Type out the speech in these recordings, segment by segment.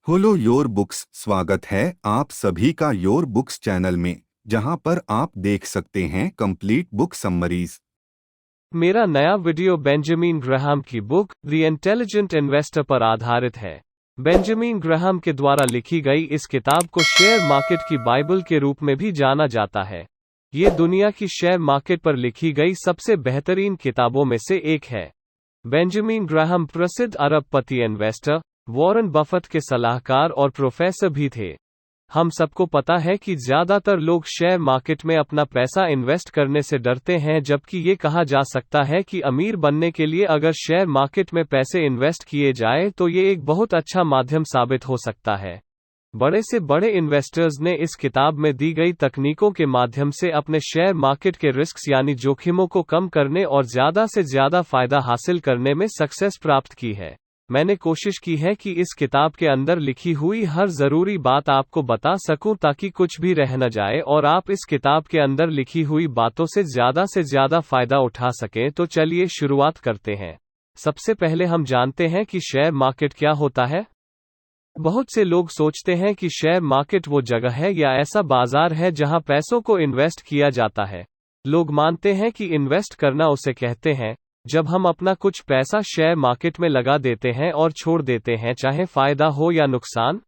Hollow your books. स्वागत है आप सभी का योर बुक्स चैनल में, जहां पर आप देख सकते हैं कंप्लीट बुक समरीज। मेरा नया वीडियो बेंजामिन ग्राहम की बुक द इंटेलिजेंट इन्वेस्टर पर आधारित है। बेंजामिन ग्राहम के द्वारा लिखी गई इस किताब को शेयर मार्केट की बाइबल के रूप में भी जाना जाता है। ये दुनिया की शेयर मार्केट पर लिखी गई सबसे बेहतरीन किताबों में से एक है। बेंजामिन ग्राहम प्रसिद्ध अरबपति इन्वेस्टर, वॉरेन बफेट के सलाहकार और प्रोफेसर भी थे। हम सबको पता है कि ज्यादातर लोग शेयर मार्केट में अपना पैसा इन्वेस्ट करने से डरते हैं, जबकि ये कहा जा सकता है कि अमीर बनने के लिए अगर शेयर मार्केट में पैसे इन्वेस्ट किए जाए तो ये एक बहुत अच्छा माध्यम साबित हो सकता है। बड़े से बड़े इन्वेस्टर्स ने इस किताब में दी गई तकनीकों के माध्यम से अपने शेयर मार्केट के रिस्क यानी जोखिमों को कम करने और ज्यादा से ज्यादा फायदा हासिल करने में सक्सेस प्राप्त की है। मैंने कोशिश की है कि इस किताब के अंदर लिखी हुई हर जरूरी बात आपको बता सकूं ताकि कुछ भी रह न जाए और आप इस किताब के अंदर लिखी हुई बातों से ज्यादा फायदा उठा सकें। तो चलिए शुरुआत करते हैं। सबसे पहले हम जानते हैं कि शेयर मार्केट क्या होता है। बहुत से लोग सोचते हैं कि शेयर मार्केट वो जगह है या ऐसा बाजार है जहां पैसों को इन्वेस्ट किया जाता है। लोग मानते हैं कि इन्वेस्ट करना उसे कहते हैं जब हम अपना कुछ पैसा शेयर मार्केट में लगा देते हैं और छोड़ देते हैं, चाहे फायदा हो या नुकसान।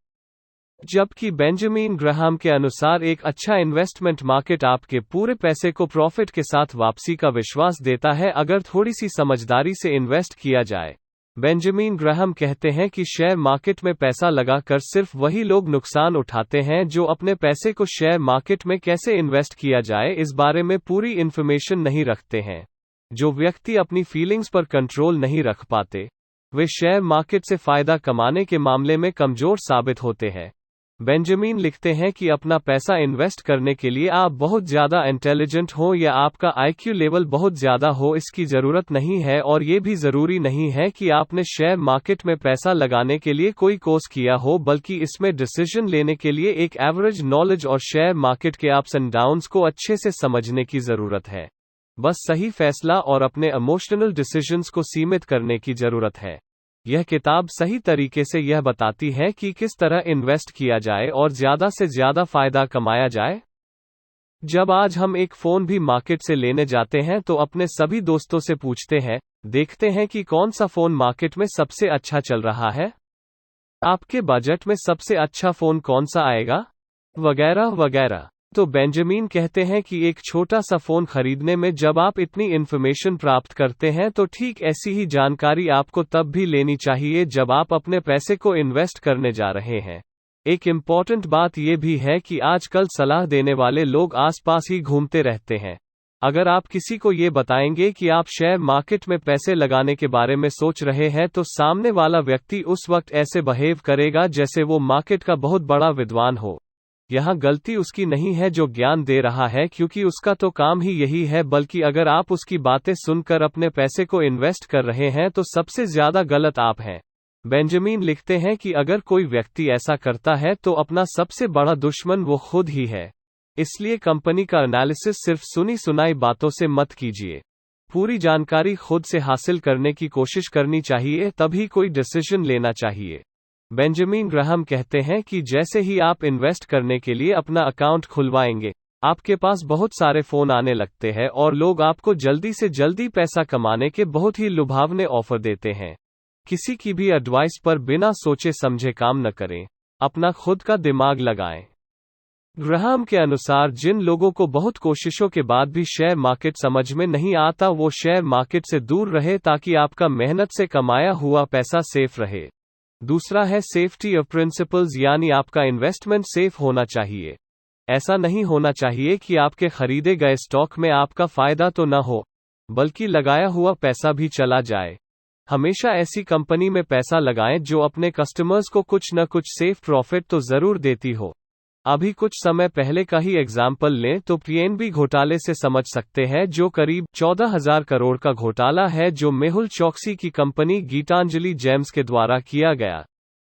जबकि बेंजामिन ग्राहम के अनुसार एक अच्छा इन्वेस्टमेंट मार्केट आपके पूरे पैसे को प्रॉफिट के साथ वापसी का विश्वास देता है अगर थोड़ी सी समझदारी से इन्वेस्ट किया जाए। बेंजामिन ग्राहम कहते हैं कि शेयर मार्केट में पैसा लगाकर सिर्फ वही लोग नुकसान उठाते हैं जो अपने पैसे को शेयर मार्केट में कैसे इन्वेस्ट किया जाए इस बारे में पूरी इन्फॉर्मेशन नहीं रखते हैं। जो व्यक्ति अपनी फीलिंग्स पर कंट्रोल नहीं रख पाते, वे शेयर मार्केट से फायदा कमाने के मामले में कमजोर साबित होते हैं। बेंजामिन लिखते हैं कि अपना पैसा इन्वेस्ट करने के लिए आप बहुत ज्यादा इंटेलिजेंट हो या आपका आईक्यू लेवल बहुत ज्यादा हो, इसकी जरूरत नहीं है। और ये भी जरूरी नहीं है कि आपने शेयर मार्केट में पैसा लगाने के लिए कोई कोर्स किया हो, बल्कि इसमें डिसीजन लेने के लिए एक एवरेज नॉलेज और शेयर मार्केट के अप्स एंड डाउन्स को अच्छे से समझने की जरूरत है। बस सही फैसला और अपने इमोशनल डिसीजंस को सीमित करने की जरूरत है। यह किताब सही तरीके से यह बताती है कि किस तरह इन्वेस्ट किया जाए और ज्यादा से ज्यादा फायदा कमाया जाए। जब आज हम एक फोन भी मार्केट से लेने जाते हैं तो अपने सभी दोस्तों से पूछते हैं, देखते हैं कि कौन सा फोन मार्केट में सबसे अच्छा चल रहा है, आपके बजट में सबसे अच्छा फोन कौन सा आएगा, वगैरह वगैरह। तो बेंजामिन कहते हैं कि एक छोटा सा फोन खरीदने में जब आप इतनी इन्फॉर्मेशन प्राप्त करते हैं तो ठीक ऐसी ही जानकारी आपको तब भी लेनी चाहिए जब आप अपने पैसे को इन्वेस्ट करने जा रहे हैं। एक इम्पॉर्टेंट बात यह भी है कि आजकल सलाह देने वाले लोग आसपास ही घूमते रहते हैं। अगर आप किसी को ये बताएंगे कि आप शेयर मार्केट में पैसे लगाने के बारे में सोच रहे हैं तो सामने वाला व्यक्ति उस वक्त ऐसे बिहेव करेगा जैसे वो मार्केट का बहुत बड़ा विद्वान हो। यहाँ गलती उसकी नहीं है जो ज्ञान दे रहा है, क्योंकि उसका तो काम ही यही है, बल्कि अगर आप उसकी बातें सुनकर अपने पैसे को इन्वेस्ट कर रहे हैं तो सबसे ज्यादा गलत आप हैं। बेंजामिन लिखते हैं कि अगर कोई व्यक्ति ऐसा करता है तो अपना सबसे बड़ा दुश्मन वो खुद ही है। इसलिए कंपनी का एनालिसिस सिर्फ सुनी सुनाई बातों से मत कीजिए। पूरी जानकारी खुद से हासिल करने की कोशिश करनी चाहिए, तभी कोई डिसीजन लेना चाहिए। बेंजामिन ग्राहम कहते हैं कि जैसे ही आप इन्वेस्ट करने के लिए अपना अकाउंट खुलवाएंगे, आपके पास बहुत सारे फोन आने लगते हैं और लोग आपको जल्दी से जल्दी पैसा कमाने के बहुत ही लुभावने ऑफर देते हैं। किसी की भी एडवाइस पर बिना सोचे समझे काम न करें, अपना खुद का दिमाग लगाएं। ग्राहम के अनुसार जिन लोगों को बहुत कोशिशों के बाद भी शेयर मार्केट समझ में नहीं आता, वो शेयर मार्केट से दूर रहे ताकि आपका मेहनत से कमाया हुआ पैसा सेफ रहे। दूसरा है सेफ्टी ऑफ प्रिंसिपल्स, यानी आपका इन्वेस्टमेंट सेफ होना चाहिए। ऐसा नहीं होना चाहिए कि आपके खरीदे गए स्टॉक में आपका फायदा तो न हो, बल्कि लगाया हुआ पैसा भी चला जाए। हमेशा ऐसी कंपनी में पैसा लगाएं जो अपने कस्टमर्स को कुछ न कुछ सेफ प्रॉफिट तो जरूर देती हो। अभी कुछ समय पहले का ही एग्जाम्पल लें तो पीएनबी घोटाले से समझ सकते हैं, जो करीब 14,000 करोड़ का घोटाला है जो मेहुल चोकसी की कंपनी गीतांजलि जेम्स के द्वारा किया गया।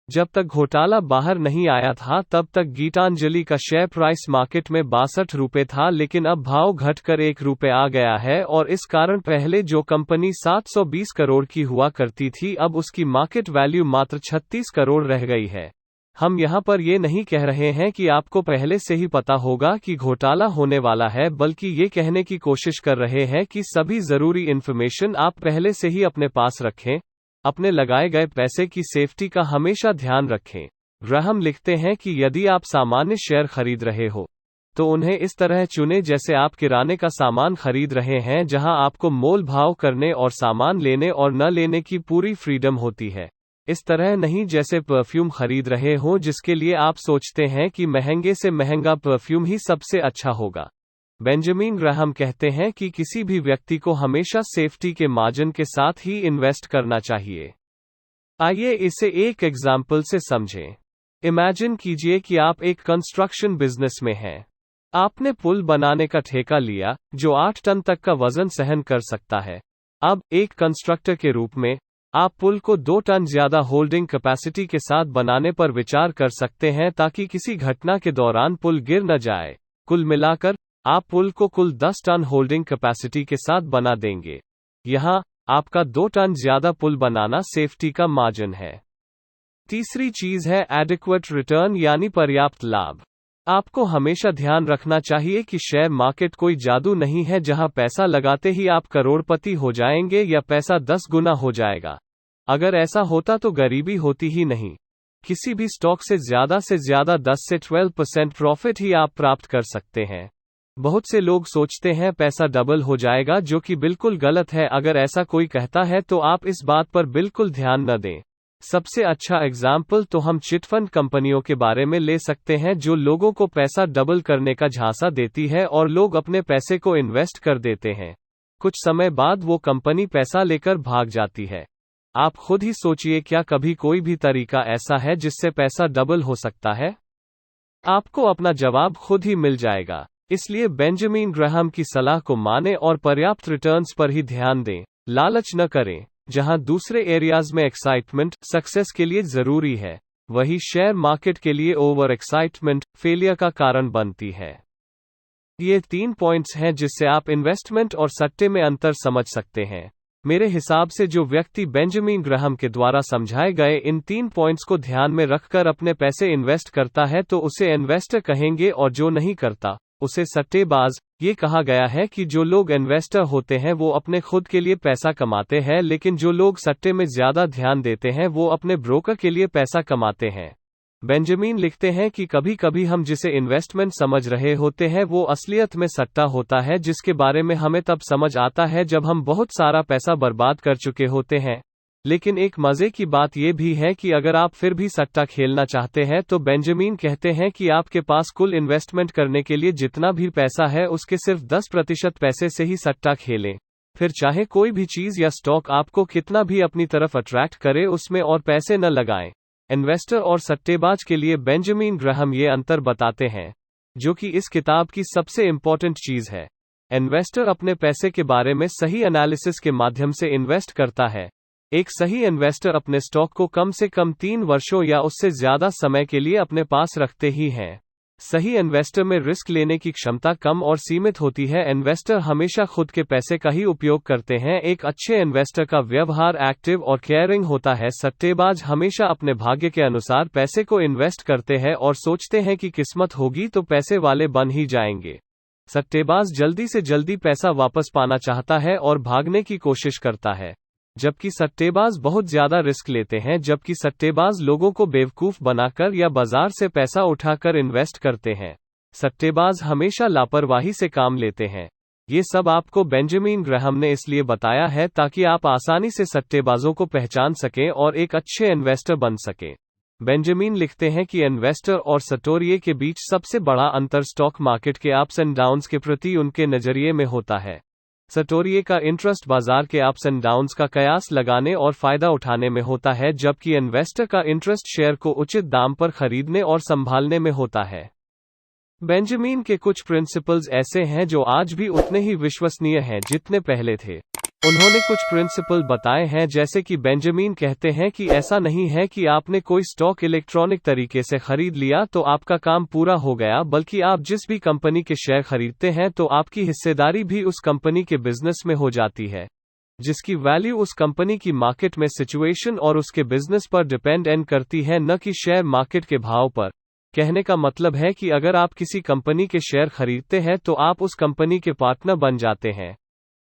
जब तक घोटाला बाहर नहीं आया था तब तक गीतांजलि का शेयर प्राइस मार्केट में 62 रुपये था, लेकिन अब भाव घटकर 1 रुपये आ गया है और इस कारण पहले जो कंपनी 720 करोड़ की हुआ करती थी अब उसकी मार्केट वैल्यू मात्र 36 करोड़ रह गई है। हम यहाँ पर ये नहीं कह रहे हैं कि आपको पहले से ही पता होगा कि घोटाला होने वाला है, बल्कि ये कहने की कोशिश कर रहे हैं कि सभी जरूरी इन्फॉर्मेशन आप पहले से ही अपने पास रखें। अपने लगाए गए पैसे की सेफ्टी का हमेशा ध्यान रखें। ग्राहम लिखते हैं कि यदि आप सामान्य शेयर खरीद रहे हो तो उन्हें इस तरह चुनें जैसे आप किराने का सामान खरीद रहे हैं, जहां आपको मोल भाव करने और सामान लेने और न लेने की पूरी फ्रीडम होती है। इस तरह नहीं जैसे परफ्यूम खरीद रहे हो जिसके लिए आप सोचते हैं कि महंगे से महंगा परफ्यूम ही सबसे अच्छा होगा। बेंजामिन ग्राहम कहते हैं कि किसी भी व्यक्ति को हमेशा सेफ्टी के मार्जिन के साथ ही इन्वेस्ट करना चाहिए। आइए इसे एक एग्जाम्पल से समझें। इमेजिन कीजिए कि आप एक कंस्ट्रक्शन बिजनेस में हैं। आपने पुल बनाने का ठेका लिया जो 8 टन तक का वजन सहन कर सकता है। अब एक कंस्ट्रक्टर के रूप में आप पुल को 2 टन ज्यादा होल्डिंग कैपेसिटी के साथ बनाने पर विचार कर सकते हैं ताकि किसी घटना के दौरान पुल गिर न जाए। कुल मिलाकर आप पुल को कुल 10 टन होल्डिंग कैपेसिटी के साथ बना देंगे। यहाँ आपका 2 टन ज्यादा पुल बनाना सेफ्टी का मार्जिन है। तीसरी चीज है एडिक्वेट रिटर्न यानी पर्याप्त लाभ। आपको हमेशा ध्यान रखना चाहिए कि शेयर मार्केट कोई जादू नहीं है जहां पैसा लगाते ही आप करोड़पति हो जाएंगे या पैसा 10 गुना हो जाएगा। अगर ऐसा होता तो गरीबी होती ही नहीं। किसी भी स्टॉक से ज्यादा 10 से 12% प्रॉफिट ही आप प्राप्त कर सकते हैं। बहुत से लोग सोचते हैं पैसा डबल हो जाएगा, जो कि बिल्कुल गलत है। अगर ऐसा कोई कहता है तो आप इस बात पर बिल्कुल ध्यान न दें। सबसे अच्छा एग्जाम्पल तो हम चिटफंड कंपनियों के बारे में ले सकते हैं जो लोगों को पैसा डबल करने का झांसा देती है और लोग अपने पैसे को इन्वेस्ट कर देते हैं। कुछ समय बाद वो कंपनी पैसा लेकर भाग जाती है। आप खुद ही सोचिए, क्या कभी कोई भी तरीका ऐसा है जिससे पैसा डबल हो सकता है? आपको अपना जवाब खुद ही मिल जाएगा। इसलिए बेंजामिन ग्राहम की सलाह को मानें और पर्याप्त रिटर्न्स पर ही ध्यान दें। लालच न करें। जहां दूसरे एरियाज में एक्साइटमेंट सक्सेस के लिए जरूरी है, वही शेयर मार्केट के लिए ओवर एक्साइटमेंट फेलियर का कारण बनती है। ये 3 पॉइंट्स हैं जिससे आप इन्वेस्टमेंट और सट्टे में अंतर समझ सकते हैं। मेरे हिसाब से जो व्यक्ति बेंजामिन ग्राहम के द्वारा समझाए गए इन 3 पॉइंट्स को ध्यान में रखकर अपने पैसे इन्वेस्ट करता है तो उसे इन्वेस्टर कहेंगे, और जो नहीं करता उसे सट्टेबाज। ये कहा गया है कि जो लोग इन्वेस्टर होते हैं वो अपने खुद के लिए पैसा कमाते हैं, लेकिन जो लोग सट्टे में ज्यादा ध्यान देते हैं वो अपने ब्रोकर के लिए पैसा कमाते हैं। बेंजामिन लिखते हैं कि कभी कभी हम जिसे इन्वेस्टमेंट समझ रहे होते हैं वो असलियत में सट्टा होता है, जिसके बारे में हमें तब समझ आता है जब हम बहुत सारा पैसा बर्बाद कर चुके होते हैं। लेकिन एक मजे की बात यह भी है कि अगर आप फिर भी सट्टा खेलना चाहते हैं तो बेंजामिन कहते हैं कि आपके पास कुल इन्वेस्टमेंट करने के लिए जितना भी पैसा है उसके सिर्फ 10% पैसे से ही सट्टा खेलें। फिर चाहे कोई भी चीज या स्टॉक आपको कितना भी अपनी तरफ अट्रैक्ट करे उसमें और पैसे न लगाएं। इन्वेस्टर और सट्टेबाज के लिए बेंजामिन ग्राहम ये अंतर बताते हैं, जो कि इस किताब की सबसे इंपॉर्टेंट चीज है। इन्वेस्टर अपने पैसे के बारे में सही एनालिसिस के माध्यम से इन्वेस्ट करता है। एक सही इन्वेस्टर अपने स्टॉक को कम से कम 3 वर्षों या उससे ज्यादा समय के लिए अपने पास रखते ही हैं। सही इन्वेस्टर में रिस्क लेने की क्षमता कम और सीमित होती है। इन्वेस्टर हमेशा खुद के पैसे का ही उपयोग करते हैं। एक अच्छे इन्वेस्टर का व्यवहार एक्टिव और केयरिंग होता है। सट्टेबाज हमेशा अपने भाग्य के अनुसार पैसे को इन्वेस्ट करते हैं और सोचते हैं कि किस्मत होगी तो पैसे वाले बन ही जाएंगे। सट्टेबाज जल्दी से जल्दी पैसा वापस पाना चाहता है और भागने की कोशिश करता है, जबकि सट्टेबाज बहुत ज्यादा रिस्क लेते हैं। जबकि सट्टेबाज लोगों को बेवकूफ बनाकर या बाजार से पैसा उठाकर इन्वेस्ट करते हैं। सट्टेबाज हमेशा लापरवाही से काम लेते हैं। ये सब आपको बेंजामिन ग्राहम ने इसलिए बताया है ताकि आप आसानी से सट्टेबाजों को पहचान सकें और एक अच्छे इन्वेस्टर बन सकें। बेंजामिन लिखते हैं कि इन्वेस्टर और सटोरिये के बीच सबसे बड़ा अंतर स्टॉक मार्केट के अप्स एंड डाउन्स के प्रति उनके नजरिए में होता है। सटोरिये का इंटरेस्ट बाजार के अप्स एंड डाउन्स का कयास लगाने और फायदा उठाने में होता है, जबकि इन्वेस्टर का इंटरेस्ट शेयर को उचित दाम पर खरीदने और संभालने में होता है। बेंजामिन के कुछ प्रिंसिपल्स ऐसे हैं जो आज भी उतने ही विश्वसनीय हैं जितने पहले थे। उन्होंने कुछ प्रिंसिपल बताए हैं, जैसे कि बेंजामिन कहते हैं कि ऐसा नहीं है कि आपने कोई स्टॉक इलेक्ट्रॉनिक तरीके से खरीद लिया तो आपका काम पूरा हो गया, बल्कि आप जिस भी कंपनी के शेयर खरीदते हैं तो आपकी हिस्सेदारी भी उस कंपनी के बिजनेस में हो जाती है। जिसकी वैल्यू उस कंपनी की मार्केट में सिचुएशन और उसके बिजनेस पर डिपेंड करती है, न कि शेयर मार्केट के भाव पर। कहने का मतलब है कि अगर आप किसी कंपनी के शेयर खरीदते हैं तो आप उस कंपनी के पार्टनर बन जाते हैं।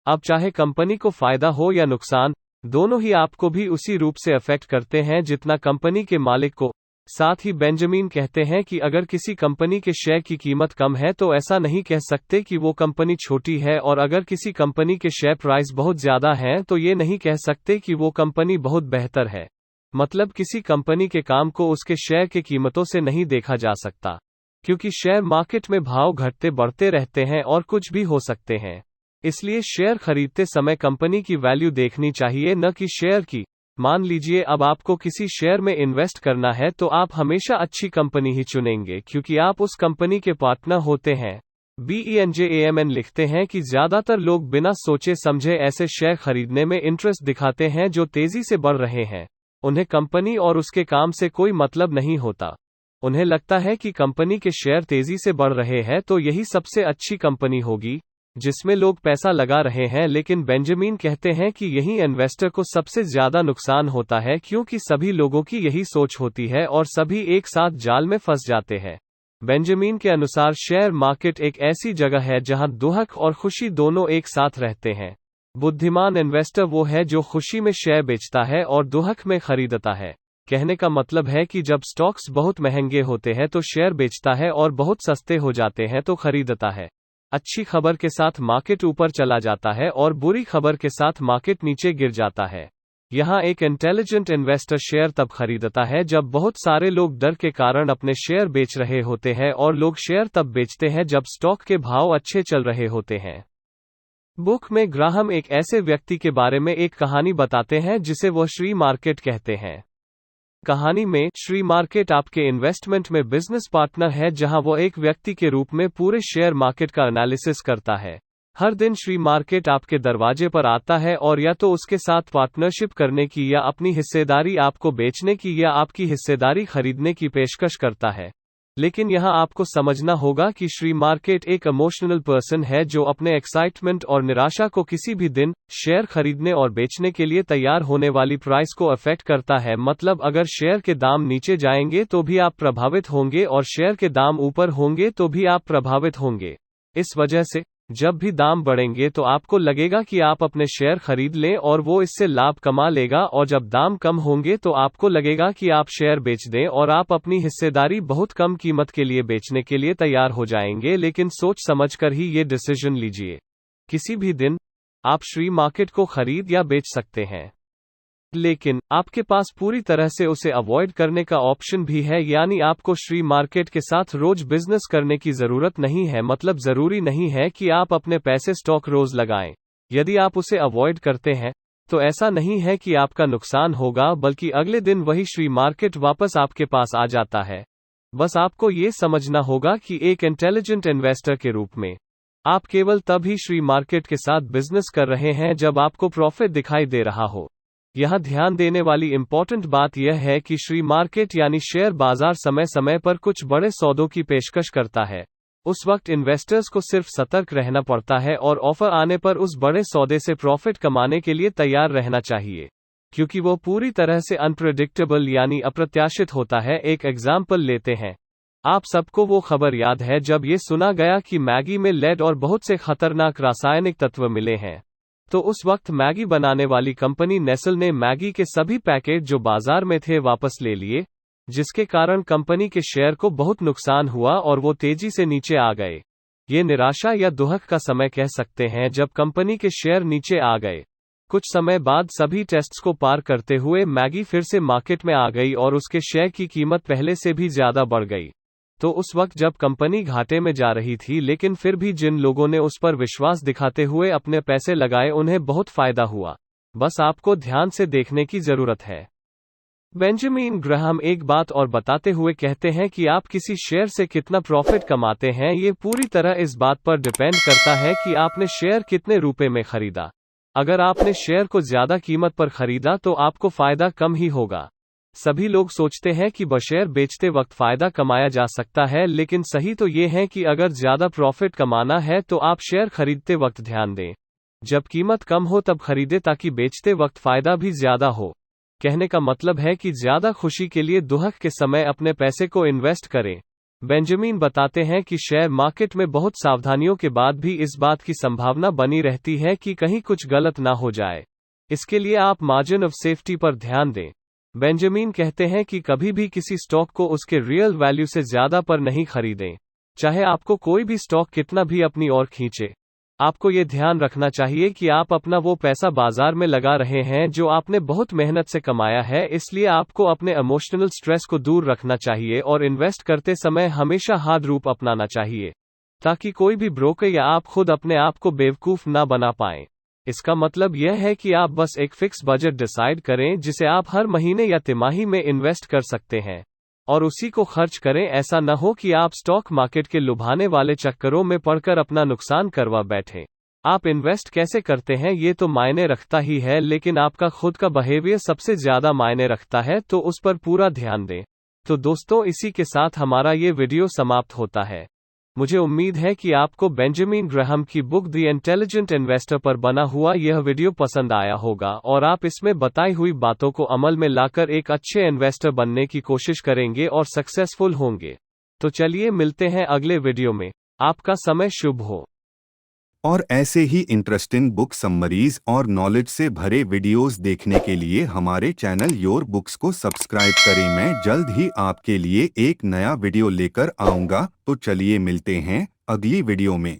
अब चाहे कंपनी को फायदा हो या नुकसान, दोनों ही आपको भी उसी रूप से अफेक्ट करते हैं जितना कंपनी के मालिक को। साथ ही बेंजामिन कहते हैं कि अगर किसी कंपनी के शेयर की कीमत कम है तो ऐसा नहीं कह सकते कि वो कंपनी छोटी है, और अगर किसी कंपनी के शेयर प्राइस बहुत ज्यादा हैं तो ये नहीं कह सकते कि वो कंपनी बहुत बेहतर है। मतलब किसी कंपनी के काम को उसके शेयर की कीमतों से नहीं देखा जा सकता, क्योंकि शेयर मार्केट में भाव घटते बढ़ते रहते हैं और कुछ भी हो सकते हैं। इसलिए शेयर खरीदते समय कंपनी की वैल्यू देखनी चाहिए, न कि शेयर की। मान लीजिए अब आपको किसी शेयर में इन्वेस्ट करना है तो आप हमेशा अच्छी कंपनी ही चुनेंगे, क्योंकि आप उस कंपनी के पार्टनर होते हैं। BENJAMN लिखते हैं कि ज्यादातर लोग बिना सोचे समझे ऐसे शेयर खरीदने में इंटरेस्ट दिखाते हैं जो तेजी से बढ़ रहे हैं। उन्हें कंपनी और उसके काम से कोई मतलब नहीं होता। उन्हें लगता है कि कंपनी के शेयर तेजी से बढ़ रहे हैं तो यही सबसे अच्छी कंपनी होगी जिसमें लोग पैसा लगा रहे हैं। लेकिन बेंजामिन कहते हैं कि यही इन्वेस्टर को सबसे ज्यादा नुकसान होता है, क्योंकि सभी लोगों की यही सोच होती है और सभी एक साथ जाल में फंस जाते हैं। बेंजामिन के अनुसार शेयर मार्केट एक ऐसी जगह है जहां दुख और खुशी दोनों एक साथ रहते हैं। बुद्धिमान इन्वेस्टर वो है जो खुशी में शेयर बेचता है और दुख में खरीदता है। कहने का मतलब है कि जब स्टॉक्स बहुत महंगे होते हैं तो शेयर बेचता है और बहुत सस्ते हो जाते हैं तो खरीदता है। अच्छी खबर के साथ मार्केट ऊपर चला जाता है और बुरी खबर के साथ मार्केट नीचे गिर जाता है। यहाँ एक इंटेलिजेंट इन्वेस्टर शेयर तब खरीदता है जब बहुत सारे लोग डर के कारण अपने शेयर बेच रहे होते हैं, और लोग शेयर तब बेचते हैं जब स्टॉक के भाव अच्छे चल रहे होते हैं। बुक में ग्राहम एक ऐसे व्यक्ति के बारे में एक कहानी बताते हैं जिसे वह श्री मार्केट कहते हैं। कहानी में श्री मार्केट आपके इन्वेस्टमेंट में बिजनेस पार्टनर है, जहां वो एक व्यक्ति के रूप में पूरे शेयर मार्केट का एनालिसिस करता है। हर दिन श्री मार्केट आपके दरवाजे पर आता है और या तो उसके साथ पार्टनरशिप करने की, या अपनी हिस्सेदारी आपको बेचने की, या आपकी हिस्सेदारी खरीदने की पेशकश करता है। लेकिन यहाँ आपको समझना होगा कि श्री मार्केट एक इमोशनल पर्सन है जो अपने एक्साइटमेंट और निराशा को किसी भी दिन शेयर खरीदने और बेचने के लिए तैयार होने वाली प्राइस को अफेक्ट करता है। मतलब अगर शेयर के दाम नीचे जाएंगे तो भी आप प्रभावित होंगे और शेयर के दाम ऊपर होंगे तो भी आप प्रभावित होंगे। इस वजह से जब भी दाम बढ़ेंगे तो आपको लगेगा कि आप अपने शेयर खरीद लें और वो इससे लाभ कमा लेगा, और जब दाम कम होंगे तो आपको लगेगा कि आप शेयर बेच दें और आप अपनी हिस्सेदारी बहुत कम कीमत के लिए बेचने के लिए तैयार हो जाएंगे। लेकिन सोच समझकर ही ये डिसीजन लीजिए। किसी भी दिन आप श्री मार्केट को खरीद या बेच सकते हैं, लेकिन आपके पास पूरी तरह से उसे अवॉइड करने का ऑप्शन भी है, यानी आपको श्री मार्केट के साथ रोज बिजनेस करने की जरूरत नहीं है। मतलब जरूरी नहीं है कि आप अपने पैसे स्टॉक रोज लगाएं। यदि आप उसे अवॉइड करते हैं तो ऐसा नहीं है कि आपका नुकसान होगा, बल्कि अगले दिन वही श्री मार्केट वापस आपके पास आ जाता है। बस आपको ये समझना होगा कि एक इंटेलिजेंट इन्वेस्टर के रूप में आप केवल तब ही श्री मार्केट के साथ बिजनेस कर रहे हैं जब आपको प्रॉफिट दिखाई दे रहा हो। यहाँ ध्यान देने वाली इम्पोर्टेंट बात यह है कि श्री मार्केट यानी शेयर बाजार समय समय पर कुछ बड़े सौदों की पेशकश करता है। उस वक्त इन्वेस्टर्स को सिर्फ सतर्क रहना पड़ता है और ऑफर आने पर उस बड़े सौदे से प्रॉफिट कमाने के लिए तैयार रहना चाहिए, क्योंकि वो पूरी तरह से अनप्रेडिक्टेबल यानी अप्रत्याशित होता है। एक एग्जाम्पल लेते हैं। आप सबको वो खबर याद है जब ये सुना गया कि मैगी में लेड और बहुत से खतरनाक रासायनिक तत्व मिले हैं। तो उस वक्त मैगी बनाने वाली कंपनी नेस्ले ने मैगी के सभी पैकेट जो बाजार में थे वापस ले लिए, जिसके कारण कंपनी के शेयर को बहुत नुकसान हुआ और वो तेजी से नीचे आ गए। ये निराशा या दुख का समय कह सकते हैं जब कंपनी के शेयर नीचे आ गए। कुछ समय बाद सभी टेस्ट्स को पार करते हुए मैगी फिर से मार्केट में आ गई और उसके शेयर की कीमत पहले से भी ज्यादा बढ़ गई। तो उस वक्त जब कंपनी घाटे में जा रही थी, लेकिन फिर भी जिन लोगों ने उस पर विश्वास दिखाते हुए अपने पैसे लगाए उन्हें बहुत फायदा हुआ। बस आपको ध्यान से देखने की जरूरत है। बेंजामिन ग्राहम एक बात और बताते हुए कहते हैं कि आप किसी शेयर से कितना प्रॉफिट कमाते हैं ये पूरी तरह इस बात पर डिपेंड करता है कि आपने शेयर कितने रुपए में खरीदा। अगर आपने शेयर को ज्यादा कीमत पर खरीदा तो आपको फायदा कम ही होगा। सभी लोग सोचते हैं कि शेयर बेचते वक्त फायदा कमाया जा सकता है, लेकिन सही तो ये है कि अगर ज्यादा प्रॉफिट कमाना है तो आप शेयर खरीदते वक्त ध्यान दें। जब कीमत कम हो तब खरीदे ताकि बेचते वक्त फायदा भी ज्यादा हो। कहने का मतलब है कि ज्यादा खुशी के लिए दुहक के समय अपने पैसे को इन्वेस्ट करें। बेंजामिन बताते हैं कि शेयर मार्केट में बहुत सावधानियों के बाद भी इस बात की संभावना बनी रहती है कि कहीं कुछ गलत ना हो जाए। इसके लिए आप मार्जिन ऑफ सेफ्टी पर ध्यान दें। बेंजामिन कहते हैं कि कभी भी किसी स्टॉक को उसके रियल वैल्यू से ज्यादा पर नहीं खरीदें। चाहे आपको कोई भी स्टॉक कितना भी अपनी ओर खींचे, आपको ये ध्यान रखना चाहिए कि आप अपना वो पैसा बाजार में लगा रहे हैं जो आपने बहुत मेहनत से कमाया है। इसलिए आपको अपने इमोशनल स्ट्रेस को दूर रखना चाहिए और इन्वेस्ट करते समय हमेशा हार्ड रूप अपनाना चाहिए, ताकि कोई भी ब्रोकर या आप खुद अपने आप को बेवकूफ ना बना पाएं। इसका मतलब यह है कि आप बस एक फिक्स बजट डिसाइड करें जिसे आप हर महीने या तिमाही में इन्वेस्ट कर सकते हैं, और उसी को खर्च करें। ऐसा न हो कि आप स्टॉक मार्केट के लुभाने वाले चक्करों में पड़कर अपना नुकसान करवा बैठें। आप इन्वेस्ट कैसे करते हैं ये तो मायने रखता ही है, लेकिन आपका खुद का बिहेवियर सबसे ज्यादा मायने रखता है, तो उस पर पूरा ध्यान दें। तो दोस्तों, इसी के साथ हमारा ये वीडियो समाप्त होता है। मुझे उम्मीद है कि आपको बेंजामिन ग्राहम की बुक द इंटेलिजेंट इन्वेस्टर पर बना हुआ यह वीडियो पसंद आया होगा और आप इसमें बताई हुई बातों को अमल में लाकर एक अच्छे इन्वेस्टर बनने की कोशिश करेंगे और सक्सेसफुल होंगे। तो चलिए मिलते हैं अगले वीडियो में। आपका समय शुभ हो। और ऐसे ही इंटरेस्टिंग बुक समरीज और नॉलेज से भरे वीडियोस देखने के लिए हमारे चैनल योर बुक्स को सब्सक्राइब करें। मैं जल्द ही आपके लिए एक नया वीडियो लेकर आऊंगा। तो चलिए मिलते हैं अगली वीडियो में।